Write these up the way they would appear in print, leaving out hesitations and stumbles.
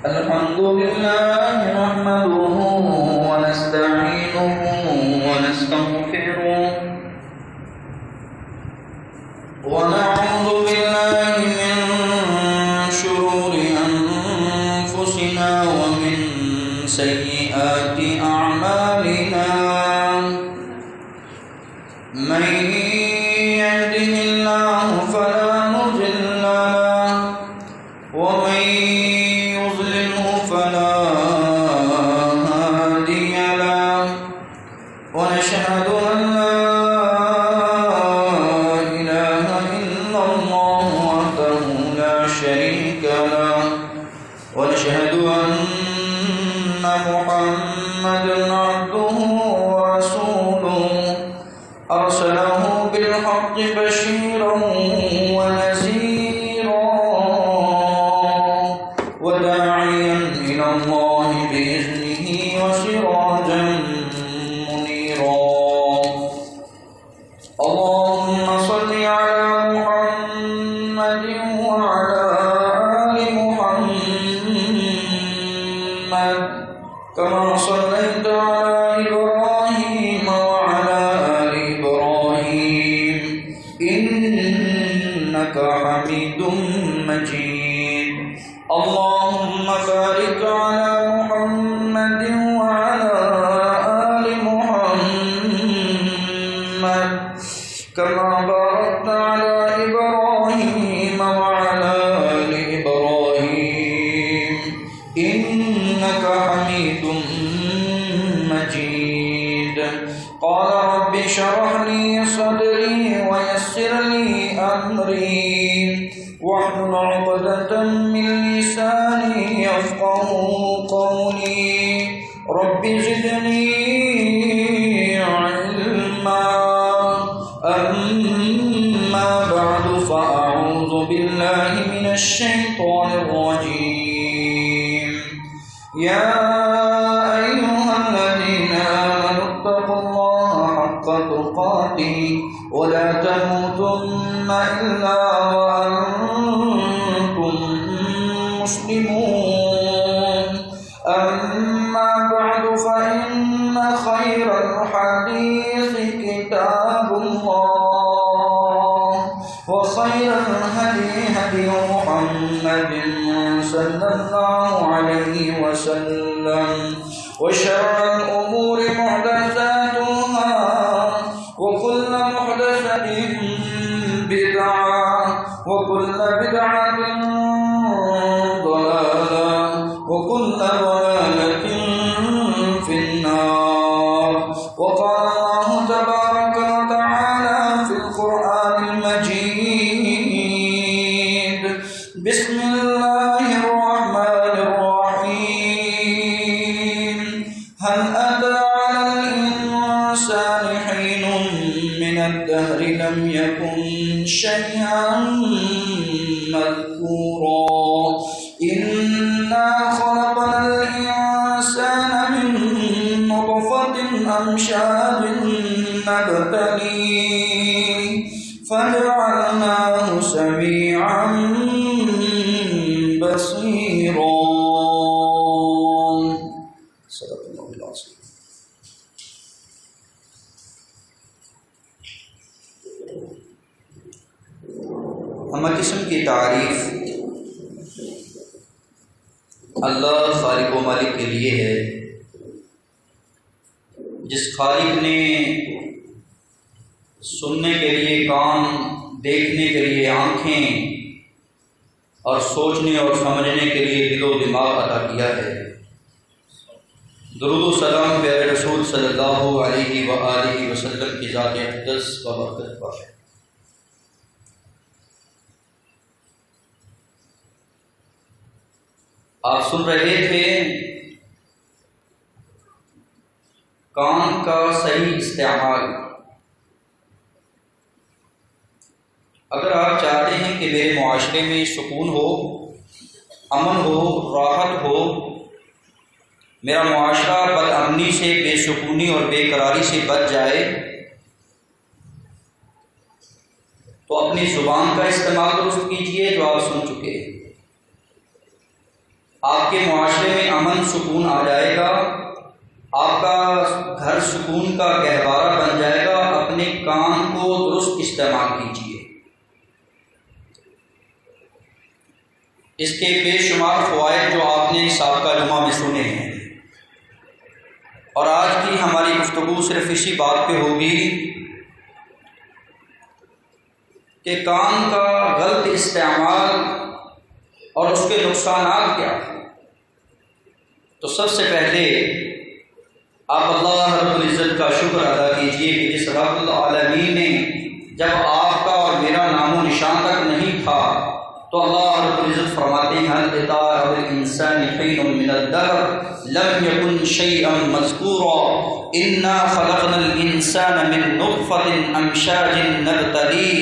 الحمد لله نحمده ونستعينه ونستغفره ونعوذ بالله من شرور أنفسنا ومن سيئات أعمالنا من يهده الله فلا مضل له ومن يضلله فلا هادي له ونشهد أن لا إله إلا الله وحده لا شريك له ونشهد أن محمدا عبده ورسوله أرسله بالحق بشيرا ونذيرا وداعيا إلى الله بإذنه وسراجا منيرا. اللهم صل على محمد وعلى آل محمد كما صليت على إبراهيم وعلى آل إبراهيم إنك حميد مجيد. اللهم بارك على محمد وعلى آل محمد كما باركت على إبراهيم وعلى آل إبراهيم إنك حميد مجيد. قال رب اشرح لي صدري ويسر لي أمري واحلل عقدة من لساني يفقهوا قولي. رب زدني علما. أما بعد فأعوذ بالله من الشيطان الرجيم. يا أيها الذين آمنوا اتقوا الله حق تقاته ولا تموتن إلا وأنتم مسلمون. أما بعد فإن خير الحديث كتاب الله وخير الهدي هدي محمد صلى الله عليه وسلم وشر الأمور محدثاتها وكل محدثة بدعة وكل بدعة ضلالة وكل ضلالة في النار. وقال الله تبارك وتعالى في القرآن المجيد. بسم الله الرحمن الرحيم. هل أتى على الإنسان حين من الدهر لم يكن شيئا مذكورا. إنا خلقنا الإنسان من نطفة أمشاج نبتليه فجعلناه سميعا بصيرا. صدق الله العظيم. ہمہ قسم کی تعریف اللہ خالق و مالک کے لیے ہے، جس خالق نے سننے کے لیے کان، دیکھنے کے لیے آنکھیں اور سوچنے اور سمجھنے کے لیے دل و دماغ عطا کیا ہے. درود و سلام پیارے رسول صلی اللہ علیہ وآلہ وسلم کی ذات اقدس و برکت پر. آپ سن رہے تھے کان کا صحیح استعمال. اگر آپ چاہتے ہیں کہ میرے معاشرے میں سکون ہو، امن ہو، راحت ہو، میرا معاشرہ بد امنی سے، بے سکونی اور بے قراری سے بچ جائے، تو اپنی زبان کا استعمال درست کیجئے جو آپ سن چکے ہیں. آپ کے معاشرے میں امن سکون آ جائے گا، آپ کا گھر سکون کا گہوارہ بن جائے گا۔ اپنے کام کو درست استعمال کیجیے۔ اس کے بے شمار فوائد جو آپ نے سابقہ جمعہ میں سنے ہیں، اور آج کی ہماری گفتگو صرف اسی بات پہ ہوگی کہ کام کا غلط استعمال اور اس کے نقصانات کیا ہیں۔ تو سب سے پہلے آپ اللہ رب العزت کا شکر ادا کیجئے کہ جس رب العالمین نے جب آپ کا اور میرا نام و نشان تک نہیں تھا تو اللہ رب العزت فرماتے ہیں هل اتى على الانسان حين من الدهر لم يكن شيئا مذكورا انا خلقنا الانسان من نطفة امشاج نبتليه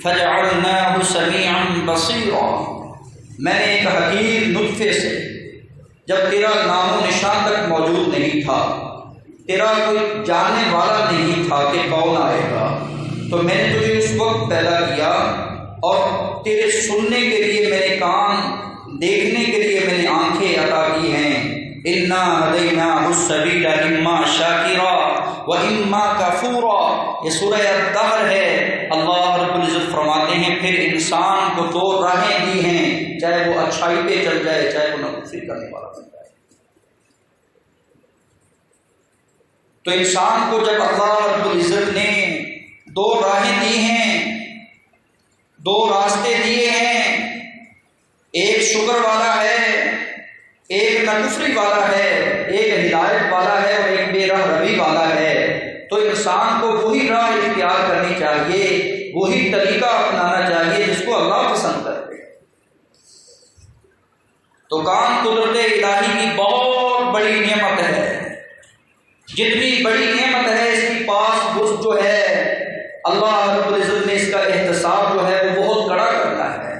فجعلناه سميعا بصيرا۔ میں نے ایک حقیر نطفے سے، جب تیرا نام و نشان تک موجود نہیں تھا، تیرا کوئی جاننے والا نہیں تھا کہ کون آئے گا، تو میں نے تجھے اس وقت پیدا کیا اور تیرے سننے کے لیے میں نے کان، دیکھنے کے لیے میں نے آنکھیں عطا کی ہیں۔ انا ہدیناہ السبیل اما شاکرا و اما کفورا، یہ سورہ الدہر ہے۔ اللہ رب العزت فرماتے ہیں پھر انسان کو دو راہیں دی ہیں، چاہے وہ اچھائی پہ چل جائے، چاہے وہ نافرمانی کرنے والا بن جائے۔ تو انسان کو جب اللہ رب العزت نے دو راہیں دی ہیں، دو راستے دیے ہیں، ایک شکر والا ہے، ایک ناکفری والا ہے، ایک ہدایت والا ہے اور ایک بے راہ روی والا ہے، تو انسان کو وہی راہ اختیار کرنی چاہیے، وہی طریقہ اپنانا چاہیے جس کو اللہ پسند کرتے۔ تو کام قدرت الہی کی بہت بڑی نعمت ہے، جتنی بڑی نعمت ہے اس کی پاس بس جو ہے اللہ رب العزت نے اس کا احتساب جو ہے وہ بہت کڑا کرنا ہے۔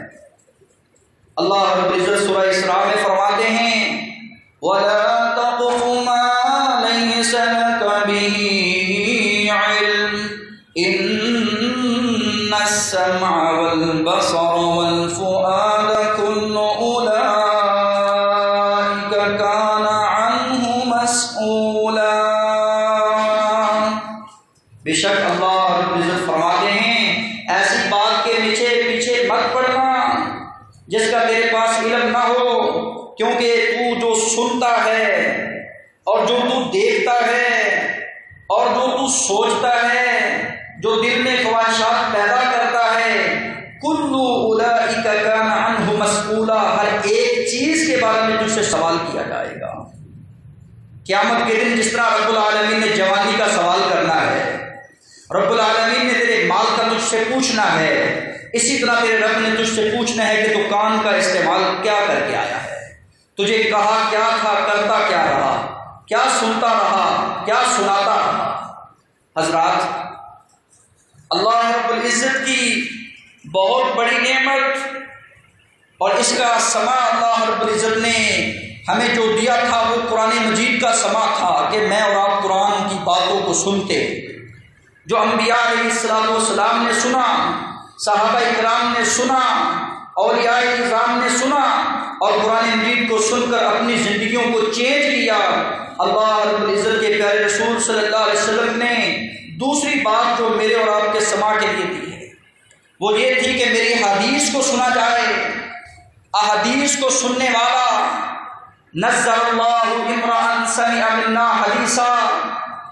اللہ رب العزت سورہ اسراء میں فرماتے ہیں وَلَا تَقْفُ مَا لَيْسَ لَكَ بِهِ عِلْمٌ إِنَّ السَّمْعَ وَالْبَصَرَ وَالْفُؤَادَ كُلُّ أُولَئِكَ كَانَ عَنْهُ مَسْئُولًا۔ بے شک اللہ رب العزت فرماتے ہیں ایسی بات کے پیچھے مت پڑنا جس کا تیرے پاس علم نہ ہو، کیونکہ تو جو سنتا ہے اور جو تو دیکھتا ہے اور جو تو سوچتا ہے، جو دل میں خواہشات پیدا کرتا ہے، کلُّ اولئک کان عنہ مسئولا، ہر ایک چیز کے بارے میں تجھ سے سوال کیا جائے گا۔ قیامت کے دن جس طرح رب العالمین نے جوانی کا سوال کرنا ہے، رب العالمین نے تیرے مال کا تجھ سے پوچھنا ہے، اسی طرح تیرے رب نے تجھ سے پوچھنا ہے کہ تو کان کا استعمال کیا کر کے آیا ہے، تجھے کہا کیا تھا، کرتا کیا رہا، کیا سنتا رہا، کیا سناتا رہا۔ حضرات، اللہ رب العزت کی بہت بڑی نعمت اور اس کا سماع اللہ رب العزت نے ہمیں جو دیا تھا وہ قرآن مجید کا سماع تھا کہ میں اور آپ قرآن کی باتوں کو سنتے، جو انبیاء علیہ السلام نے سنا، صحابہ اکرام نے سنا، اولیاء کرام نے سنا اور قرآن مجید کو سن کر اپنی زندگیوں کو چینج کیا۔ اللہ رب العزت کے پیارے رسول صلی اللہ علیہ وسلم نے دوسری بات جو میرے اور آپ کے سماع کے لیے دی ہے وہ یہ تھی کہ میری حدیث کو سنا جائے۔ احادیث کو سننے والا نزل اللہ امرأ سمع منا حدیثا،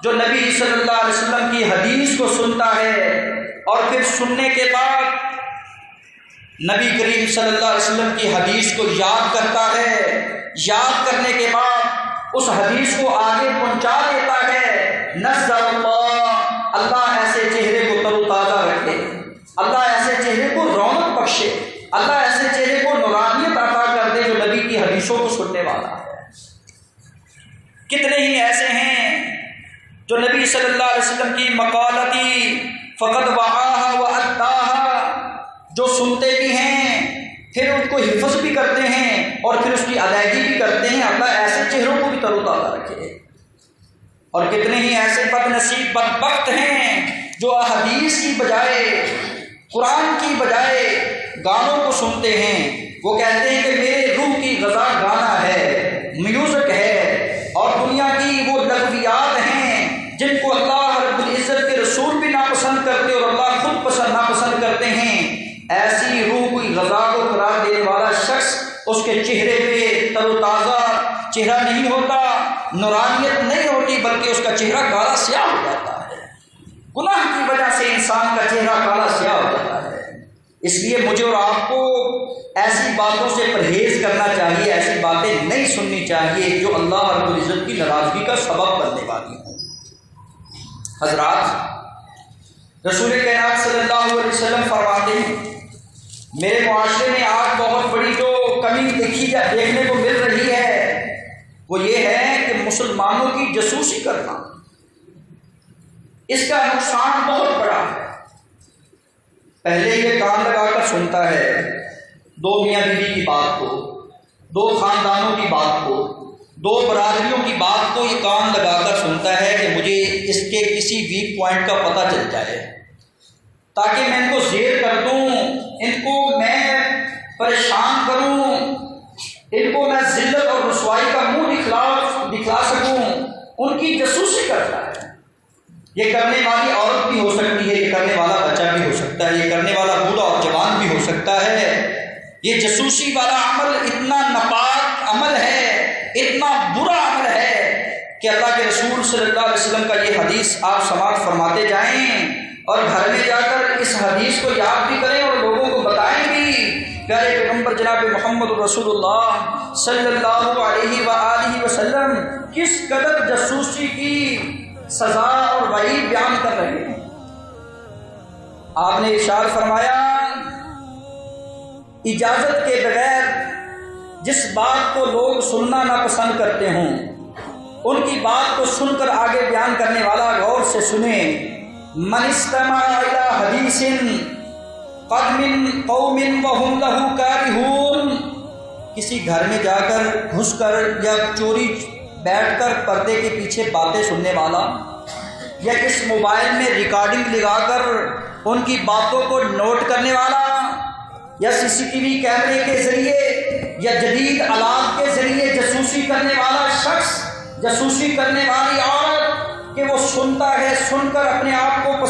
جو نبی صلی اللہ علیہ وسلم کی حدیث کو سنتا ہے اور پھر سننے کے بعد نبی کریم صلی اللہ علیہ وسلم کی حدیث کو یاد کرتا ہے، یاد کرنے کے بعد اس حدیث کو آگے پہنچا دیتا ہے، نزل اللہ ایسے چہرے کو تر و تازہ رکھے، اللہ ایسے چہرے کو رونق بخشے، اللہ ایسے چہرے کو نورانیت عطا کر دے جو نبی کی حدیثوں کو سننے والا ہے۔ کتنے ہی ایسے ہیں جو نبی صلی اللہ علیہ وسلم کی مقالتی فقط وعاها وأداها جو سنتے بھی ہیں پھر ان کو حفظ بھی کرتے ہیں اور پھر اس کی ادائیگی بھی کرتے ہیں۔ اللہ ایسے چہروں کو بھی تر و تازہ رکھے۔ اور کتنے ہی ایسے بد نصیب بدبخت ہیں جو احادیث کی بجائے، قرآن کی بجائے گانوں کو سنتے ہیں۔ وہ کہتے ہیں کہ میرے روح روح کی غذا گانا ہے، میوزک ہے، اور دنیا کی وہ لغویات ہیں جن کو اللہ رب العزت کے رسول بھی ناپسند کرتے اور اللہ خود ناپسند کرتے ہیں، ایسی روح کی غذا کو قرار دینے والا شخص، اس کے چہرے پہ تر و تازہ چہرہ نہیں ہوتا، نورانیت نہیں ہوتی، بلکہ اس کا چہرہ کالا سیاہ ہو جاتا ہے۔ گناہ کی وجہ سے انسان کا چہرہ کالا سیاہ ہو جاتا ہے۔ اس لیے مجھے اور آپ کو ایسی باتوں سے پرہیز کرنا چاہیے، ایسی باتیں نہیں سننی چاہیے جو اللہ رب العزت کی ناراضگی کا سبب بننے والی ہیں۔ حضرات، رسول کائنات صلی اللہ علیہ وسلم فرماتے ہیں میرے معاشرے میں آج بہت بڑی جو کمی دیکھنے کو مل رہی ہے وہ یہ ہے کہ مسلمانوں کی جاسوسی کرنا، اس کا نقصان بہت بڑا ہے۔ پہلے یہ کان لگا کر سنتا ہے دو میاں بیوی کی بات کو، دو خاندانوں کی بات کو، دو برادریوں کی بات کو، یہ کان لگا کر سنتا ہے کہ مجھے اس کے کسی ویک پوائنٹ کا پتہ چل جائے تاکہ میں ان کو زیر کر دوں، ان کو میں پریشان کروں، ان کو میں ذلت اور رسوائی کا منہ دکھلا سکوں، ان کی جاسوسی کرتا ہے۔ یہ کرنے والی عورت بھی ہو سکتی ہے، یہ کرنے والا بچہ بھی ہو سکتا ہے، یہ کرنے والا بوڑھا اور جوان بھی ہو سکتا ہے۔ یہ جاسوسی والا عمل اتنا ناپاک عمل ہے، اتنا برا عمل ہے کہ اللہ کے رسول صلی اللہ علیہ وسلم کا یہ حدیث آپ سماعت فرماتے جائیں اور گھر میں جا کر اس حدیث کو یاد بھی کریں اور لوگوں کو بتائیں بھی۔ پیارے پیغمبر جناب محمد رسول اللہ صلی اللہ علیہ وآلہ وسلم کس قدر جاسوسی کی سزا اور وعید بیان کر رہے ہیں۔ آپ نے ارشاد فرمایا اجازت کے بغیر جس بات کو لوگ سننا ناپسند کرتے ہوں ان کی بات کو سن کر آگے بیان کرنے والا غور سے سنیں۔ من استمع الى حدیث قد من قوم وهم له کارہون، کسی گھر میں جا کر گھس کر یا چوری بیٹھ کر پردے کے پیچھے باتیں سننے والا، یا اس موبائل میں ریکارڈنگ لگا کر ان کی باتوں کو نوٹ کرنے والا، یا CCTV کیمرے کے ذریعے یا جدید آلات کے ذریعے جاسوسی کرنے والا شخص، جاسوسی کرنے والی عورت کہ وہ سنتا ہے، سن کر اپنے آپ کو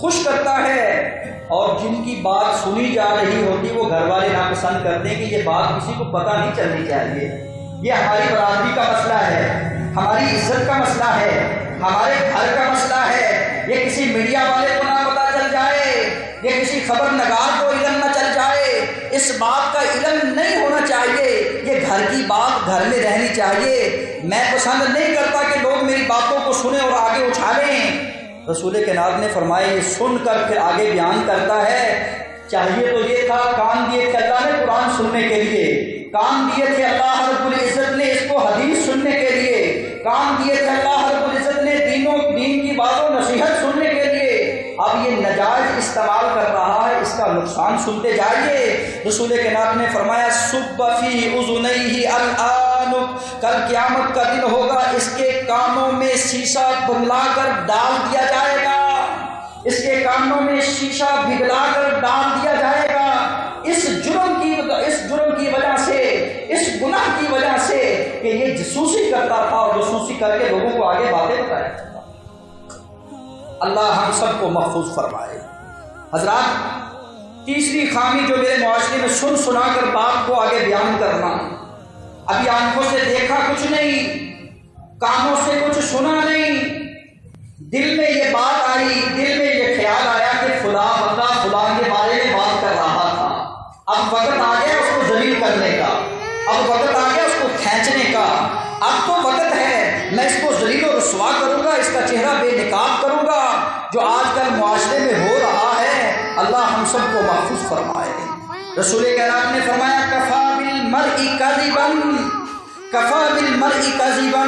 خوش کرتا ہے، اور جن کی بات سنی جا رہی ہوتی وہ گھر والے ناپسند کرتے ہیں کہ یہ بات کسی کو پتہ نہیں چلنی چاہیے، یہ ہماری برادری کا مسئلہ ہے، ہماری عزت کا مسئلہ ہے، ہمارے گھر کا مسئلہ ہے، یہ کسی میڈیا والے کو نہ پتہ چل جائے، یہ کسی خبر نگار کو علم نہ چل جائے، اس بات کا علم نہیں ہونا چاہیے، یہ گھر کی بات گھر میں رہنی چاہیے۔ میں پسند نہیں کرتا کہ لوگ میری باتوں کو سنیں اور آگے اچھالیں۔ رسول کائنات نے فرمایا یہ سن کر پھر آگے بیان کرتا ہے، چاہیے تو یہ تھا کان دیے تھے اللہ نے قرآن سننے کے لیے، کان دیے تھے اللہ رب العزت نے اس کو حدیث سننے کے لیے، کان دیے تھے اللہ رب العزت نے دین کی بات و نصیحت سننے کے لیے، اب یہ نجائز استعمال کر رہا ہے، اس کا نقصان سنتے جائیے۔ رسول کائنات نے فرمایا صب فی اذنیہ الآن، کل قیامت کا دن ہوگا اس کے کانوں میں شیشہ بنلا کر ڈال دیا جائے گا، اس کے کانوں میں شیشہ بگلا کر ڈال دیا جائے گا، اس جرم کی وجہ سے، اس گناہ کی وجہ سے کہ یہ جاسوسی کرتا تھا اور جاسوسی کر کے لوگوں کو آگے باتیں بتایا تھا۔ اللہ ہم سب کو محفوظ فرمائے۔ حضرات، تیسری خامی جو میرے معاشرے میں سن سنا کر بات کو آگے بیان کرنا، ابھی آنکھوں سے دیکھا کچھ نہیں، کانوں سے کچھ سنا نہیں، دل میں یہ بات آئی، دل میں یہ خیال آیا کہ فلاں بندہ فلاں کے بارے میں بات کر رہا تھا، اب وقت آ گیا اس کو ذلیل کرنے کا، اب وقت آ گیا اس کو کھینچنے کا، اب تو وقت ہے میں اس کو ذلیل و رسوا کروں گا، اس کا چہرہ بے نقاب کروں گا، جو آج کل معاشرے میں ہو رہا ہے۔ اللہ ہم سب کو محفوظ فرمائے۔ رسول کائنات نے فرمایا کفا بالمرء کذبا، کفا بالمرء کذبا،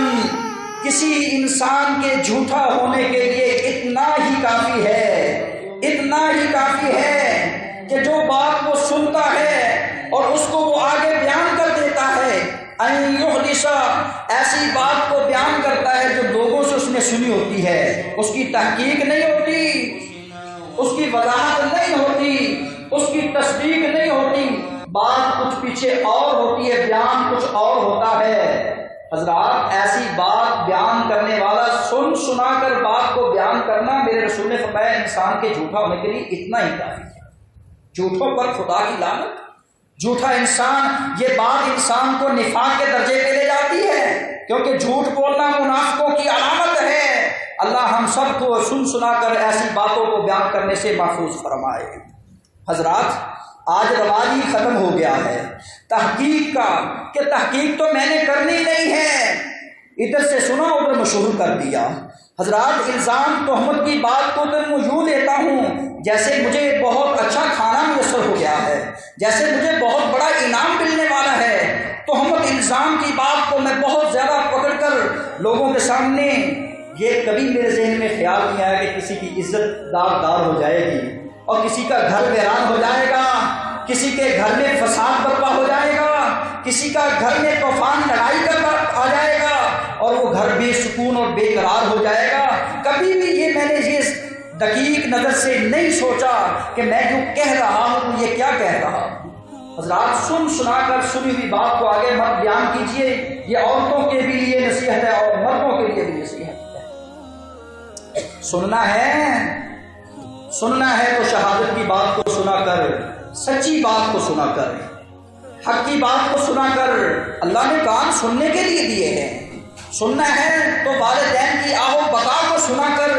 کسی انسان کے جھوٹا ہونے کے لیے اتنا ہی کافی ہے، اتنا ہی کافی ہے کہ جو بات وہ سنتا ہے اور اس کو وہ آگے بیان کر دیتا ہے، ان یحدث، ایسی بات کو بیان کرتا ہے جو لوگوں سے اس نے سنی ہوتی ہے، اس کی تحقیق نہیں ہوتی، اس کی وضاحت نہیں ہوتی، اس کی تصدیق نہیں ہوتی، بات کچھ پیچھے اور ہوتی ہے، کچھ اور ہوتا ہے۔ حضرات ایسی بات بیان کرنے والا سن سنا کر بات کو بیان کرنا، میرے رسول نے فرمایا انسان کے جھوٹا ہونے کے لیے اتنا ہی کافی ہے۔ جھوٹوں پر خدا کی لعنت۔ جھوٹا انسان، یہ بات انسان کو نفاق کے درجے پہ لے جاتی ہے، کیونکہ جھوٹ بولنا منافقوں کی علامت ہے۔ اللہ ہم سب کو سن سنا کر ایسی باتوں کو بیان کرنے سے محفوظ فرمائے۔ حضرات آج رواج ہی ختم ہو گیا ہے تحقیق کا، کہ تحقیق تو میں نے کرنی نہیں ہے، ادھر سے سنا ادھر مشہور کر دیا۔ حضرات الزام تہمت کی بات کو تو میں یوں لیتا ہوں جیسے مجھے بہت اچھا کھانا میسر ہو گیا ہے، جیسے مجھے بہت بڑا انعام ملنے والا ہے۔ تہمت الزام کی بات کو میں بہت زیادہ پکڑ کر لوگوں کے سامنے، یہ کبھی میرے ذہن میں خیال نہیں آیا کہ کسی کی عزت دار ہو جائے گی اور کسی کا گھر ویران ہو جائے گا، کسی کے گھر میں فساد برپا ہو جائے گا، کسی کا گھر میں طوفان لڑائی کا آ جائے گا اور وہ گھر بے سکون اور بے قرار ہو جائے گا۔ کبھی بھی یہ میں نے یہ دقیق نظر سے نہیں سوچا کہ میں جو کہہ رہا ہوں یہ کیا کہہ رہا ہوں۔ حضرات سن سنا کر سنی ہوئی بات کو آگے مت بیان کیجیے، یہ عورتوں کے بھی لیے نصیحت ہے اور مردوں کے لیے بھی نصیحت ہے۔ سننا ہے تو شہادت کی بات کو سنا کر، سچی بات کو سنا کر، حق کی بات کو سنا کر، اللہ نے کان سننے کے لیے دیے ہیں۔ سننا ہے تو والدین کی آہو بکا کو سنا کر،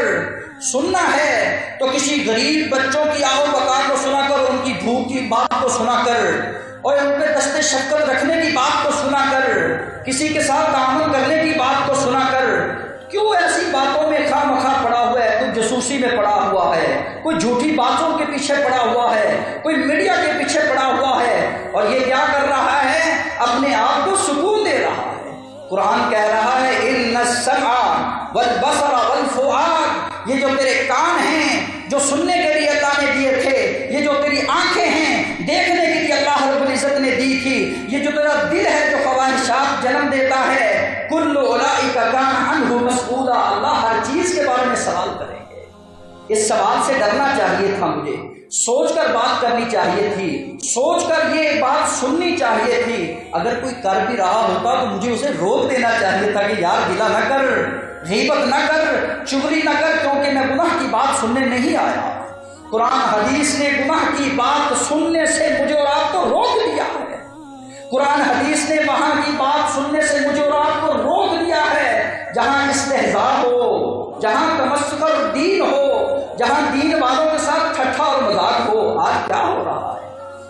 سننا ہے تو کسی غریب بچوں کی آہو بکا کو سنا کر، ان کی بھوک کی بات کو سنا کر اور ان پہ دست شفقت رکھنے کی بات کو سنا کر، کسی کے ساتھ تعامل کرنے کی بات کو سنا کر، کیوں ایسی باتوں میں خواہ مخواہ پڑا ہوا ہے، کوئی جاسوسی میں پڑا ہوا ہے، کوئی جھوٹی باتوں کے پیچھے پڑا ہوا ہے، کوئی میڈیا کے پیچھے پڑا ہوا ہے، اور یہ کیا کر رہا ہے؟ اپنے آپ کو سکون دے رہا ہے۔ قرآن کہہ رہا ہے ان السمع والبصر والفؤاد، یہ جو تیرے کان ہیں جو سننے کے لیے اللہ نے دیے تھے، یہ جو تیری آنکھیں ہیں دیکھنے کے لیے اللہ رب العزت نے دی تھی، یہ جو تیرا دل ہے جو خواہشات جنم دیتا ہے، کل اولئک کان عنہ مسئولا، اللہ ہر چیز کے بارے میں سوال کریں گے۔ اس سوال سے ڈرنا چاہیے تھا، مجھے سوچ کر بات کرنی چاہیے تھی، سوچ کر یہ بات سننی چاہیے تھی۔ اگر کوئی کر بھی رہا ہوتا تو مجھے اسے روک دینا چاہیے تھا کہ یار گلہ نہ کر، غیبت نہ کر، چغلی نہ کر، کیونکہ میں گناہ کی بات سننے نہیں آیا۔ قرآن حدیث نے گناہ کی بات سننے سے مجھے اور آپ کو روک دیا ہے۔ قرآن حدیث نے وہاں کی بات سننے سے مجھے اور آپ کو روک دیا ہے جہاں استہزاء ہو، جہاں تمسخر دین ہو، جہاں دین والوں کے ساتھ ٹھٹھا اور مذاق ہو۔ آج کیا ہو رہا ہے؟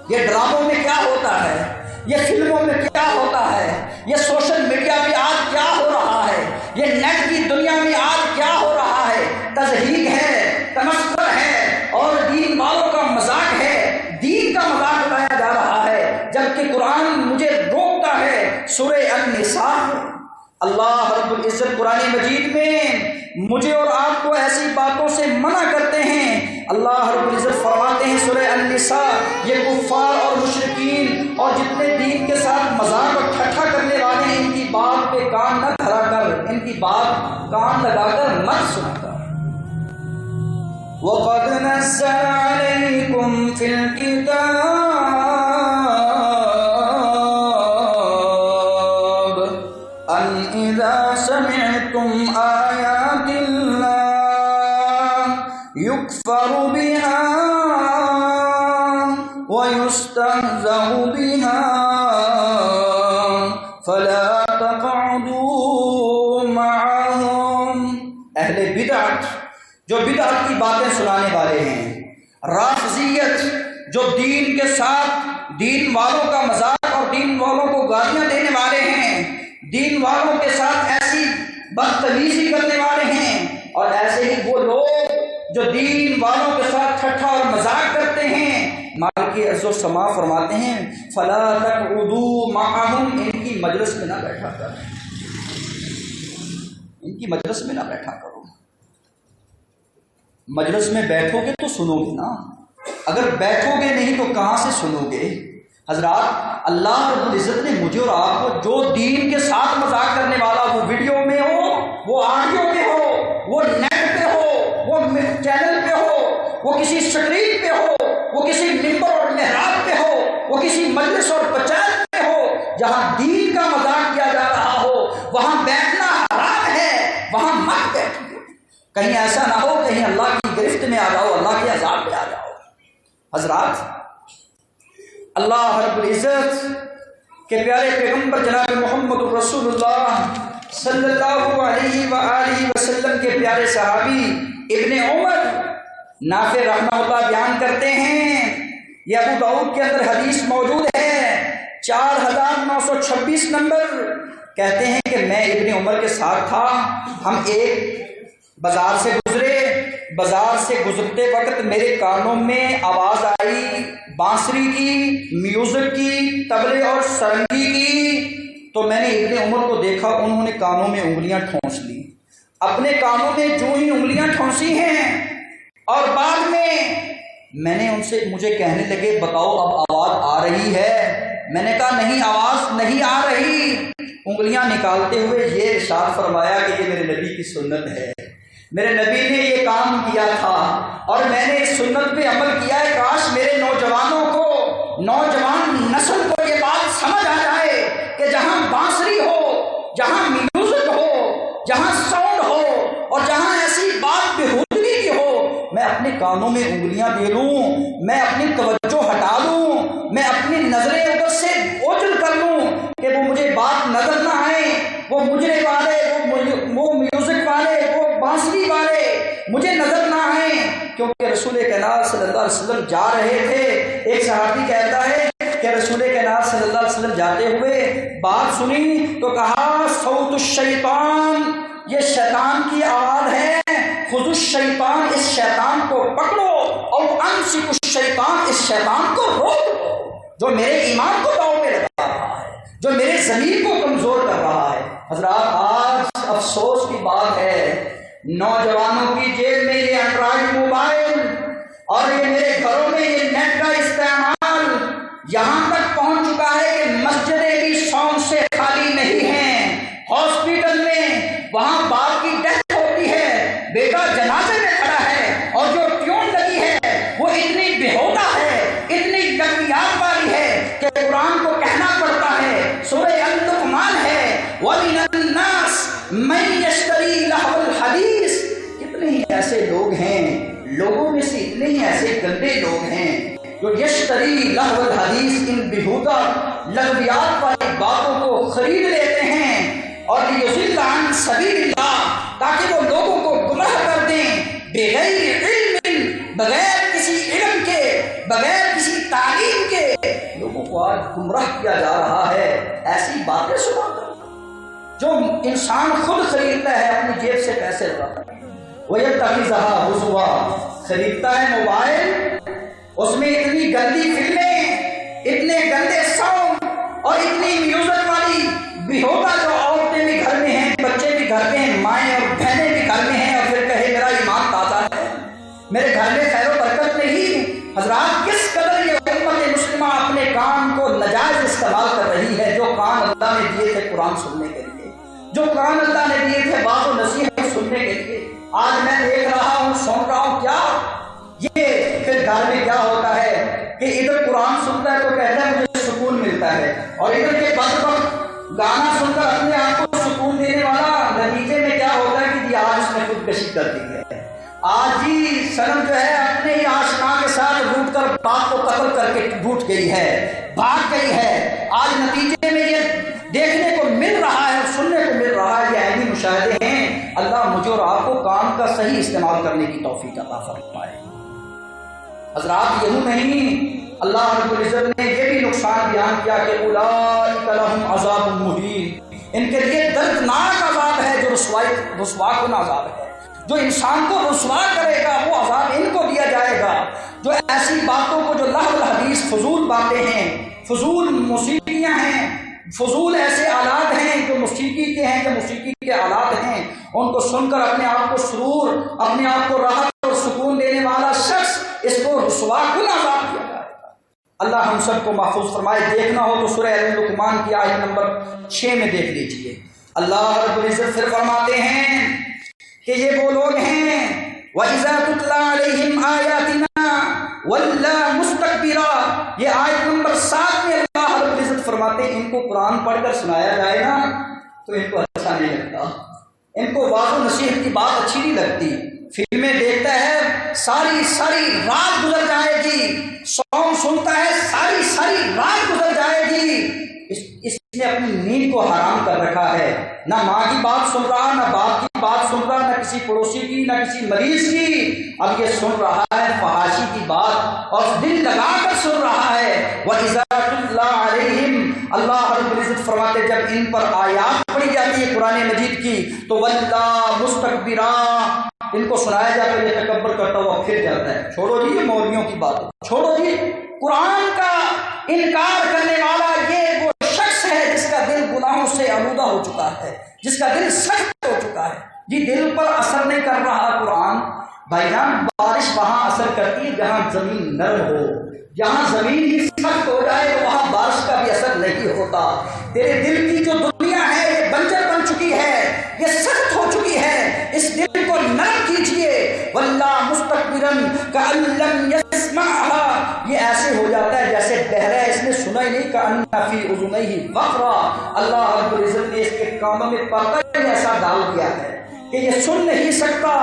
یہ ڈراموں میں کیا ہوتا ہے، یہ فلموں میں کیا ہوتا ہے، یہ سوشل میڈیا میں آج کیا ہو رہا ہے، یہ نیٹ کی دنیا میں آج کیا ہو رہا ہے؟ تضحیک ہے، تمسخر ہے اور دین والوں کا مذاق ہے، دین کا مذاق اڑایا جا رہا ہے، جبکہ قرآن مجھے روکتا ہے۔ سورہ النساء، اللہ رب العزت قرآن مجید میں مجھے اور آپ کو ایسی باتوں سے منع کرتے ہیں۔ اللہ رب العزت فرماتے ہیں سورہ النساء، یہ کفار اور مشرکین اور جتنے دین کے ساتھ مذاق اور ٹھٹھا کرنے والے ہیں، ان کی بات پہ کان نہ دھرا کر، ان کی بات کان لگا کر مت سنا کر۔ وَقَدْ نَزَّلَ عَلَيْكُمْ فِي الْكِتَابِ أَنْ إِذَا سَمِعْتُمْ آيَاتِ اللَّهِ يُكْفَرُ بِهَا وَيُسْتَهْزَأُ بِهَا فَلَا تَقْعُدُوا مَعَهُمْ۔ اہل بدعت جو بدعت کی باتیں سنانے والے ہیں، رافضیت جو دین کے ساتھ دین والوں کا مذاق اور دین والوں کو گالیاں دینے والے ہیں، دین والوں کے ساتھ ایسی بدتمیزی کرنے والے ہیں، اور ایسے ہی وہ لوگ جو دین والوں کے ساتھ ٹھٹھا اور مذاق کرتے ہیں، مالک عز و سما فرماتے ہیں فلا تقعدوا معهم، ان کی مجلس میں نہ بیٹھا کرو، ان کی مجلس میں نہ بیٹھا کرو۔ مجلس میں بیٹھو گے تو سنو گے نا، اگر بیٹھو گے نہیں تو کہاں سے سنو گے؟ حضرات اللہ رب العزت نے مجھے اور آپ کو جو دین کے ساتھ مذاق کرنے والا، وہ ویڈیو میں ہو، وہ آڈیو میں ہو، وہ نیٹ پہ ہو، وہ چینل پہ ہو، وہ کسی اسکرین پہ ہو، وہ کسی ممبر اور محراب پہ ہو، وہ کسی مجلس اور پنچایت پہ ہو، جہاں دین کا کہیں ایسا نہ ہو کہیں اللہ کی گرفت میں آ جاؤ، اللہ کے عذاب میں آ جاؤ۔ حضرات، اللہ رب العزت کے پیارے پیغمبر جناب محمد رسول اللہ صلی اللہ علیہ وآلہ وسلم کے پیارے صحابی ابن عمر نافع رحمہ اللہ بیان کرتے ہیں، یہ ابو داؤد کے اندر حدیث موجود ہے 4926 نمبر، کہتے ہیں کہ میں ابن عمر کے ساتھ تھا، ہم ایک بازار سے گزرے، بازار سے گزرتے وقت میرے کانوں میں آواز آئی بانسری کی، میوزک کی، طبلے اور سرنگی کی، تو میں نے ابن عمر کو دیکھا، انہوں نے کانوں میں انگلیاں ٹھونس لی، اپنے کانوں میں جو ہی انگلیاں ٹھونسی ہیں، اور بعد میں نے ان سے، مجھے کہنے لگے بتاؤ اب آواز آ رہی ہے؟ میں نے کہا نہیں، آواز نہیں آ رہی۔ انگلیاں نکالتے ہوئے یہ ارشاد فرمایا کہ یہ میرے نبی کی سنت ہے، میرے نبی نے یہ کام کیا تھا اور میں نے اس سنت پہ عمل کیا ہے۔ کاش میرے نوجوانوں کو، نوجوان نسل کو یہ بات سمجھ آ جائے کہ جہاں بانسری ہو، جہاں میوزک ہو، جہاں ساؤنڈ ہو، اور جہاں ایسی بات بےہودگی کی ہو، میں اپنے کانوں میں انگلیاں دے لوں، میں اپنی توجہ ہٹا لوں، میں اپنی نظریں ادھر سے اوجھل کر لوں کہ وہ مجھے بات نظر نہ آئے، وہ مجرے والے، وہ میوزک والے، وہ بانسری والے مجھے نظر نہ آئیں، کیونکہ رسول کائنات صلی اللہ علیہ وسلم جا رہے تھے۔ ایک صحابی کہتا ہے کہ رسول کائنات صلی اللہ علیہ وسلم جاتے ہوئے بات سنی تو کہا صوت الشیطان، یہ شیطان کی آواز ہے، خذوا الشیطان، اس شیطان کو پکڑو، اور امسکوا الشیطان، اس شیطان کو روک دو جو میرے ایمان کو داؤ پہ لگا رہا ہے، جو میرے ضمیر کو کمزور کر رہا ہے۔ حضرات، آج افسوس کی بات ہے نوجوانوں کی جیب میں یہ اینڈرائڈ موبائل اور یہ میرے گھروں میں یہ نیٹ کا استعمال یہاں تک پہنچ چکا ہے کہ مسجدیں بھی ساؤنڈ سے خالی نہیں ہیں۔ ہاسپٹل میں وہاں باپ کی ڈیتھ ہوتی ہے، بیٹا جنازے میں کھڑا ہے، اور جو ٹیون لگی ہے وہ اتنی بےہودہ ہے، اتنی لغویات والی ہے کہ قرآن کو کہنا پڑتا ہے، سورہ اللقمان ہے، وَمِنَ النَّاسِ مَن يَشْتَرِي لَهْوَ الْحَدِيثِ۔ کتنے ہی ایسے لوگ ہیں، لوگوں میں سے اتنے ہی ایسے گندے لوگ ہیں جو یشتری لہو الحدیث، ان بےہودہ لغویات والی باتوں کو خرید لیتے ہیں، اور لیضل عن سبیل اللہ، تاکہ وہ لوگوں کو گمراہ کر دیں بغیر علم، بغیر کسی علم کے، بغیر کسی تعلیم کے لوگوں کو آج گمراہ کیا جا رہا ہے ایسی باتیں سنا کر جو انسان خود خریدتا ہے، اپنی جیب سے پیسے لگاتا ہے۔ وَيَتَّخِذَهَا هُزُوًا، خریدتا ہے موبائل، اس میں اتنی گندی فلمیں، اتنے گندے ساؤنڈ اور اتنی میوزک والی بےہودہ، جو عورتیں بھی گھر میں ہیں، بچے بھی گھر میں ہیں، مائیں اور بہنیں بھی گھر میں ہیں، اور پھر کہے میرا ایمان تازہ ہے، میرے گھر میں خیر و برکت نہیں۔ حضرات، کس قدر یہ امت مسلمہ اپنے کان کو ناجائز استعمال کر رہی ہے، جو کان اللہ نے دیے تھے قرآن سننے کے لیے، جو کان اللہ نے دیے تھے بات و نصیحت سننے کے لیے، آج میں دیکھ رہا ہوں، سن رہا ہوں، کیا یہ پھر گھر میں کیا ہوتا ہے کہ ادھر قرآن سنتا ہے تو کہتا ہے مجھے سکون ملتا ہے، اور ادھر یہ بدبخت گانا سن کر اپنے آپ کو سکون دینے والا، نتیجے میں کیا ہوتا ہے کہ جی آج اس نے خودکشی کر دی ہے، آج ہی صنم جو ہے اپنے ہی آشنا کے ساتھ روٹ کر باپ کو قتل کر کے ڈھوٹ گئی ہے، بھاگ گئی ہے۔ آج نتیجے میں یہ دیکھنے کو مل رہا ہے اور سننے کو مل رہا ہے، یہ عینی مشاہدے ہیں۔ اللہ مجھے اور آپ کو کام کا صحیح استعمال کرنے کی توفیق عطا فرمائے۔ حضرات، یہی نہیں، اللہ رب العزت نے یہ بھی نقصان بیان کیا کہ اولئک لہم عذاب مہین، ان کے لیے دردناک عذاب ہے، جو رسوا کن عذاب ہے، جو انسان کو رسوا کرے گا وہ عذاب ان کو دیا جائے گا، جو ایسی باتوں کو، جو لہو الحدیث، فضول باتیں ہیں، فضول موسیقیاں ہیں، فضول ایسے آلات ہیں جو موسیقی کے ہیں، جو موسیقی کے آلات ہیں، ان کو سن کر اپنے آپ کو سرور، اپنے آپ کو راحت اور سکون دینے والا شخص، اس کو رسوا کن عذاب دیا جائے گا۔ اللہ ہم سب کو محفوظ فرمائے۔ دیکھنا ہو تو سورہ اللقمان کی آیت نمبر 6 میں دیکھ لیجئے، اللہ رب العزت پھر فرماتے ہیں کہ یہ وہ لوگ ہیں وَإِذَا تُتْلَىٰ عَلَيْهِمْ آيَاتِنَا وَلَّىٰ مُسْتَكْبِرًا، یہ آیت نمبر 7 میں اللہ رب العزت فرماتے ہیں ان کو قرآن پڑھ کر سنایا جائے نا تو ان کو اچھا نہیں لگتا، ان کو واضح نصیحت کی بات اچھی نہیں لگتی، فلمیں دیکھتا ہے ساری ساری رات گزر جائے گی، سانگ سنتا ہے ساری ساری رات گزر جائے گی، اس نے اپنی نیند کو حرام کر رکھا ہے، نہ ماں کی بات سن رہا، نہ باپ کی بات سن رہا، نہ کسی پڑوسی کی، نہ کسی مریض کی، اب یہ سن رہا ہے فحاشی کی بات اور دل لگا کر سن رہا ہے۔ وَإِذَا تُتْلَىٰ عَلَيْهِمْ، اللہ رب العزت فرماتے جب ان پر آیات پڑھی جاتی ہے قرآن مجید کی تو وَلَّىٰ مُسْتَكْبِرًا، ان کو سنایا جاتا ہے یہ تکبر کرتا ہوا پھر جاتا ہے۔ چھوڑو جی یہ مولویوں کی بات، چھوڑو جی، قرآن کا انکار کرنے والا یہ وہ شخص ہے جس کا دل گناہوں سے آلودہ ہو چکا ہے، جس کا دل سخت ہو چکا ہے، جی دل پر اثر نہیں کر رہا قرآن۔ بھائی جان بارش وہاں اثر کرتی ہے جہاں زمین نرم ہو، جہاں زمین ہی سخت ہو جائے تو وہاں بارش کا بھی اثر نہیں ہوتا۔ تیرے دل کی جو دنیا ہے یہ بنجر بن چکی ہے، یہ سخت ہو چکی ہے، اس دل کو نرم کیجیے۔ واللہ مستکبرن کأن لم یسمعها، یہ ایسے ہو جاتا ہے جیسے بہرا ہے، اس نے سنا ہی نہیں، کأن فی اذنیہ وقرا، اللہ رب العزت نے اس کے کانوں میں پردہ ایسا ڈال دیا ہے کہ یہ سن نہیں سکتا۔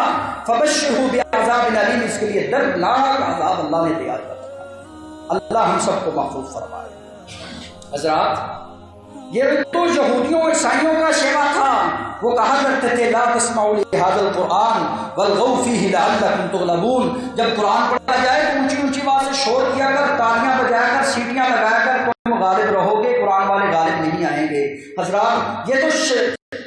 فبشرہ بعذاب علیم، اس کے لیے دردناک عذاب اللہ نے تیار کر رکھا۔ اللہ ہم سب کو محفوظ فرمائے۔ حضرات یہ تو یہودیوں اور عیسائیوں کا شیوا تھا، وہ کہا کرتے تھے لا تسمعوا لهذا القرآن والغوا فيه لعلكم تغلبون، جب قرآن پڑھا جائے تو اونچی اونچی آواز سے شور کیا کر، تالیاں بجایا کر، سیٹیاں لگایا کر، تم غالب رہو گے، قرآن والے غالب نہیں آئیں گے۔ حضرات یہ تو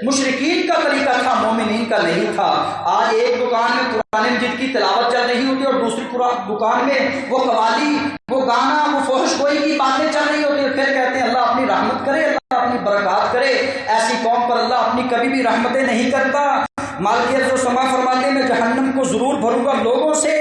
مشرکین کا طریقہ تھا، مومنین کا نہیں تھا۔ آج ایک دکان میں قرآن مجید کی تلاوت چل رہی ہوتی ہے اور دوسری دکان میں وہ قوالی، وہ گانا، وہ فحش گوئی کی باتیں چل رہی ہوتی ہے، پھر کہتے ہیں اللہ اپنی رحمت کرے، اللہ اپنی برکات کرے۔ ایسی قوم پر اللہ اپنی کبھی بھی رحمتیں نہیں کرتا۔ مالکیت و سما فرماتے ہیں میں جہنم کو ضرور بھروں گا لوگوں سے،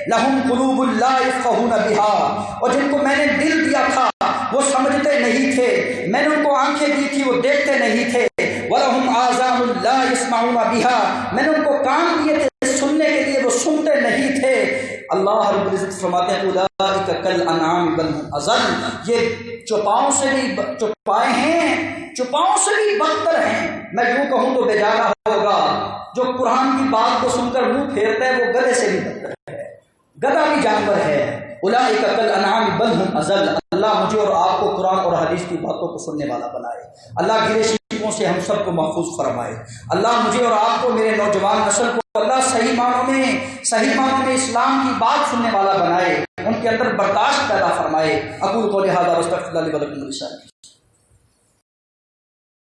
لہم قلوب لا یفقہون بہا، اور جن کو میں نے دل دیا تھا وہ سمجھتے نہیں تھے، میں نے ان کو آنکھیں دی تھی وہ دیکھتے نہیں تھے، وَلَهُمْ آذَانٌ لَا يَسْمَعُونَ بِهَا، میں نے ان کو کان دیے تھے سننے کے لیے، وہ سنتے نہیں تھے۔ اللہ رب العزت فرماتے ہیں اولئک کالانعام بل هم اضل، یہ چوپاؤں سے بھی چوپائے ہیں، چوپاؤں سے بھی بدتر ہیں۔ میں یوں کہوں تو بیچارہ ہوگا جو قرآن کی بات کو سن کر منہ پھیرتا ہے، وہ گدھے سے بھی بدتر ہے، گدھا بھی جانور ہے۔ اولئک کالانعام بل هم اضل، اللہ مجھے اور آپ کو قرآن اور حدیث کی باتوں کو سننے والا بنائے، اللہ گرے شیطوں سے ہم سب کو محفوظ فرمائے، اللہ مجھے اور آپ کو، میرے نوجوان نسل کو اللہ صحیح معنوں میں اسلام کی بات سننے والا بنائے، ان کے اندر برداشت پیدا فرمائے۔ اقول قولی ھذا واستغفر اللہ لی ولکم ولسائر